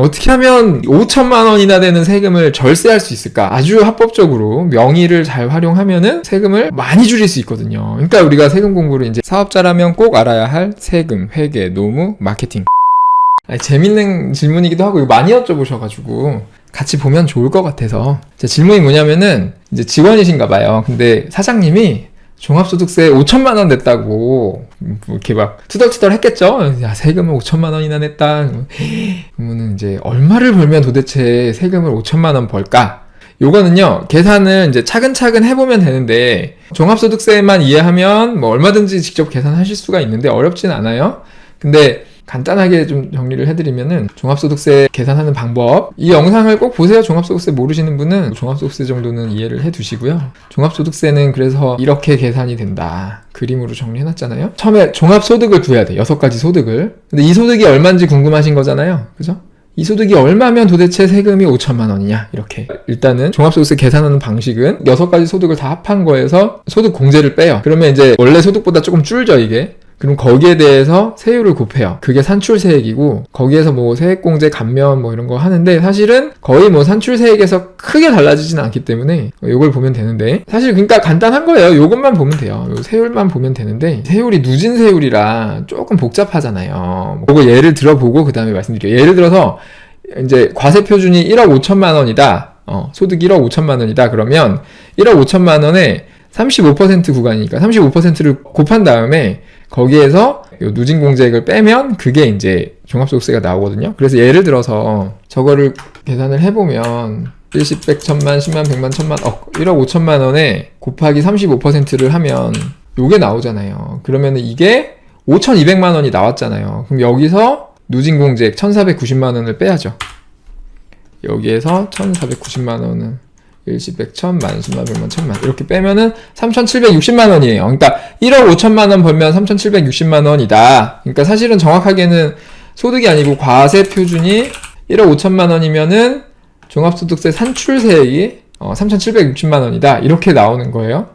어떻게 하면 5천만 원이나 되는 세금을 절세할 수 있을까? 아주 합법적으로 명의를 잘 활용하면은 세금을 많이 줄일 수 있거든요. 그러니까 우리가 세금 공부를 이제 사업자라면 꼭 알아야 할 세금, 회계, 노무, 마케팅. 재밌는 질문이기도 하고 이거 많이 여쭤보셔가지고 같이 보면 좋을 것 같아서 제 질문이 뭐냐면은 이제 직원이신가 봐요. 근데 사장님이 종합소득세 5천만 원 냈다고 이렇게 막 투덜투덜 했겠죠. 야, 세금을 5천만 원이나 냈다. 그러면은 이제 얼마를 벌면 도대체 세금을 5천만 원 벌까? 요거는요, 계산을 이제 차근차근 해보면 되는데, 종합소득세만 이해하면 뭐 얼마든지 직접 계산하실 수가 있는데 어렵진 않아요. 근데 간단하게 좀 정리를 해드리면은 종합소득세 계산하는 방법, 이 영상을 꼭 보세요. 종합소득세 모르시는 분은 종합소득세 정도는 이해를 해두시고요. 종합소득세는 그래서 이렇게 계산이 된다, 그림으로 정리해놨잖아요. 처음에 종합소득을 구해야 돼. 6가지 소득을. 근데 이 소득이 얼마인지 궁금하신 거잖아요. 그죠? 이 소득이 얼마면 도대체 세금이 5천만 원이냐, 이렇게. 일단은 종합소득세 계산하는 방식은 6가지 소득을 다 합한 거에서 소득 공제를 빼요. 그러면 이제 원래 소득보다 조금 줄죠, 이게. 그럼 거기에 대해서 세율을 곱해요. 그게 산출세액이고, 거기에서 뭐 세액공제 감면 뭐 이런 거 하는데, 사실은 거의 뭐 산출세액에서 크게 달라지진 않기 때문에 요걸 보면 되는데, 사실 그러니까 간단한 거예요. 요것만 보면 돼요. 요 세율만 보면 되는데, 세율이 누진 세율이라 조금 복잡하잖아요. 그거 예를 들어보고 그 다음에 말씀드릴게요. 예를 들어서 이제 과세표준이 1억 5천만 원이다. 소득 1억 5천만 원이다. 그러면 1억 5천만 원에 35% 구간이니까 35%를 곱한 다음에 거기에서 누진 공제액을 빼면 그게 이제 종합소득세가 나오거든요. 그래서 예를 들어서 저거를 계산을 해보면 10, 100, 1000만, 10만, 100만, 1000만, 1억 5천만 원에 곱하기 35%를 하면 요게 나오잖아요. 그러면 이게 5200만 원이 나왔잖아요. 그럼 여기서 누진 공제액 1490만 원을 빼야죠. 여기에서 1490만 원은 1, 10, 100, 1000, 만, 10만, 100만, 1000만 이렇게 빼면은 3760만 원이에요. 그러니까 1억 5천만 원 벌면 3760만 원이다. 그러니까 사실은 정확하게는 소득이 아니고 과세 표준이 1억 5천만 원이면은 종합소득세 산출세액이 3760만 원이다. 이렇게 나오는 거예요.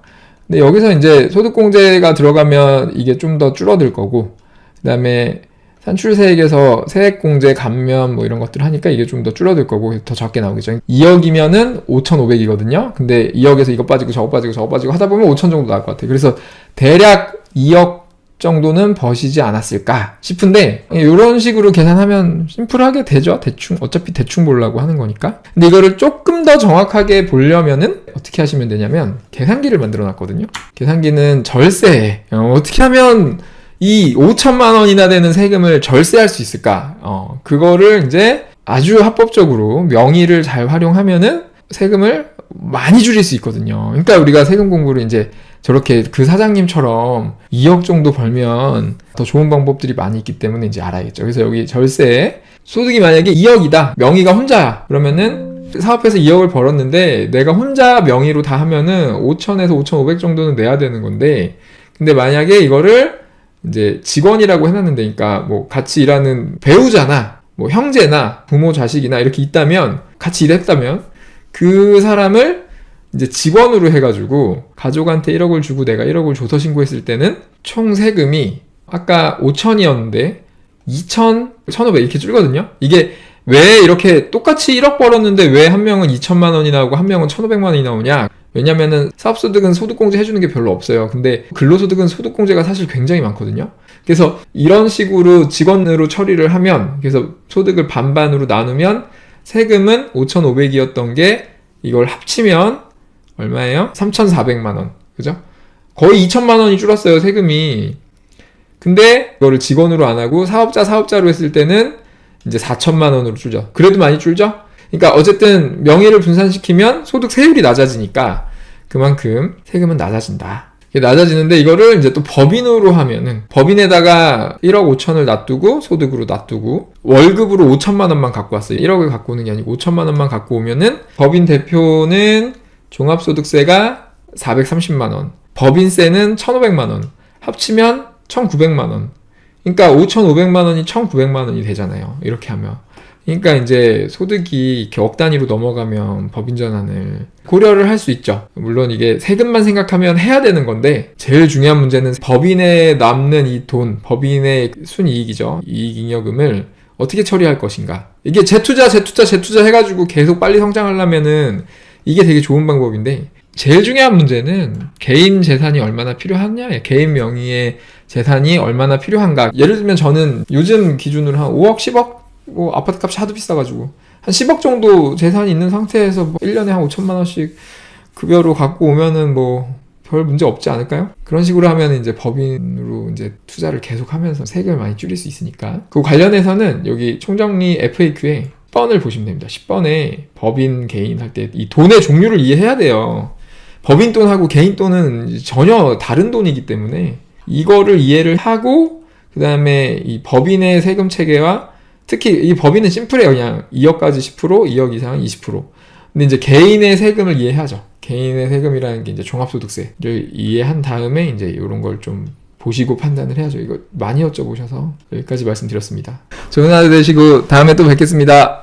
근데 여기서 이제 소득공제가 들어가면 이게 좀 더 줄어들 거고, 그 다음에 산출세액에서 세액공제 감면 뭐 이런 것들 하니까 이게 좀 더 줄어들 거고 더 적게 나오겠죠. 2억이면은 5,500이거든요. 근데 2억에서 이거 빠지고 저거 빠지고 저거 빠지고 하다 보면 5천 정도 나올 것 같아요. 그래서 대략 2억 정도는 버시지 않았을까 싶은데, 이런 식으로 계산하면 심플하게 되죠. 대충, 어차피 대충 보려고 하는 거니까. 근데 이거를 조금 더 정확하게 보려면은 어떻게 하시면 되냐면 계산기를 만들어 놨거든요. 계산기는 절세, 어떻게 하면 이 5천만 원이나 되는 세금을 절세할 수 있을까? 그거를 이제 아주 합법적으로 명의를 잘 활용하면은 세금을 많이 줄일 수 있거든요. 그러니까 우리가 세금 공부를 이제 저렇게 그 사장님처럼 2억 정도 벌면 더 좋은 방법들이 많이 있기 때문에 이제 알아야겠죠. 그래서 여기 절세, 소득이 만약에 2억이다. 명의가 혼자야. 그러면은 사업해서 2억을 벌었는데 내가 혼자 명의로 다 하면은 5천에서 5,500 정도는 내야 되는 건데, 근데 만약에 이거를 이제 직원이라고 해놨는데, 그러니까 뭐 같이 일하는 배우자나 뭐 형제나 부모 자식이나 이렇게 있다면, 같이 일했다면 그 사람을 이제 직원으로 해가지고 가족한테 1억을 주고 내가 1억을 줘서 신고했을 때는 총 세금이 아까 5천이었는데 2천, 1,500 이렇게 줄거든요. 이게 왜 이렇게 똑같이 1억 벌었는데 왜 한 명은 2천만 원이 나오고 한 명은 1,500만 원이 나오냐? 왜냐면은 사업소득은 소득공제 해주는 게 별로 없어요. 근데 근로소득은 소득공제가 사실 굉장히 많거든요. 그래서 이런 식으로 직원으로 처리를 하면, 그래서 소득을 반반으로 나누면 세금은 5,500이었던 게 이걸 합치면 얼마예요? 3,400만 원. 그죠? 거의 2천만 원이 줄었어요, 세금이. 근데 이거를 직원으로 안 하고 사업자로 했을 때는 이제 4천만 원으로 줄죠. 그래도 많이 줄죠? 그러니까 어쨌든 명의를 분산시키면 소득 세율이 낮아지니까 그만큼 세금은 낮아진다. 이게 낮아지는데, 이거를 이제 또 법인으로 하면은, 법인에다가 1억 5천을 놔두고 소득으로 놔두고 월급으로 5천만 원만 갖고 왔어요. 1억을 갖고 오는 게 아니고 5천만 원만 갖고 오면은 법인 대표는 종합소득세가 430만 원, 법인세는 1,500만 원, 합치면 1,900만 원. 그러니까 5,500만 원이 1,900만 원이 되잖아요. 이렇게 하면. 그러니까 이제 소득이 이렇게 억 단위로 넘어가면 법인 전환을 고려를 할 수 있죠. 물론 이게 세금만 생각하면 해야 되는 건데, 제일 중요한 문제는 법인에 남는 이 돈, 법인의 순이익이죠. 이익잉여금을 어떻게 처리할 것인가. 이게 재투자 해가지고 계속 빨리 성장하려면은 이게 되게 좋은 방법인데, 제일 중요한 문제는 개인 재산이 얼마나 필요하냐, 개인 명의의 재산이 얼마나 필요한가. 예를 들면 저는 요즘 기준으로 한 5억, 10억, 뭐 아파트 값이 하도 비싸가지고 한 10억 정도 재산이 있는 상태에서 뭐 1년에 한 5천만 원씩 급여로 갖고 오면은 뭐 별 문제 없지 않을까요? 그런 식으로 하면 이제 법인으로 이제 투자를 계속하면서 세금을 많이 줄일 수 있으니까. 그 관련해서는 여기 총정리 FAQ에 10번을 보시면 됩니다. 10번에 법인, 개인 할 때 이 돈의 종류를 이해해야 돼요. 법인 돈하고 개인 돈은 전혀 다른 돈이기 때문에 이거를 이해를 하고, 그 다음에 이 법인의 세금 체계와 특히 이 법인은 심플해요. 그냥 2억까지 10%, 2억 이상은 20%. 근데 이제 개인의 세금을 이해하죠. 개인의 세금이라는 게 이제 종합소득세를 이해한 다음에 이제 이런 걸 좀 보시고 판단을 해야죠. 이거 많이 여쭤보셔서 여기까지 말씀드렸습니다. 좋은 하루 되시고 다음에 또 뵙겠습니다.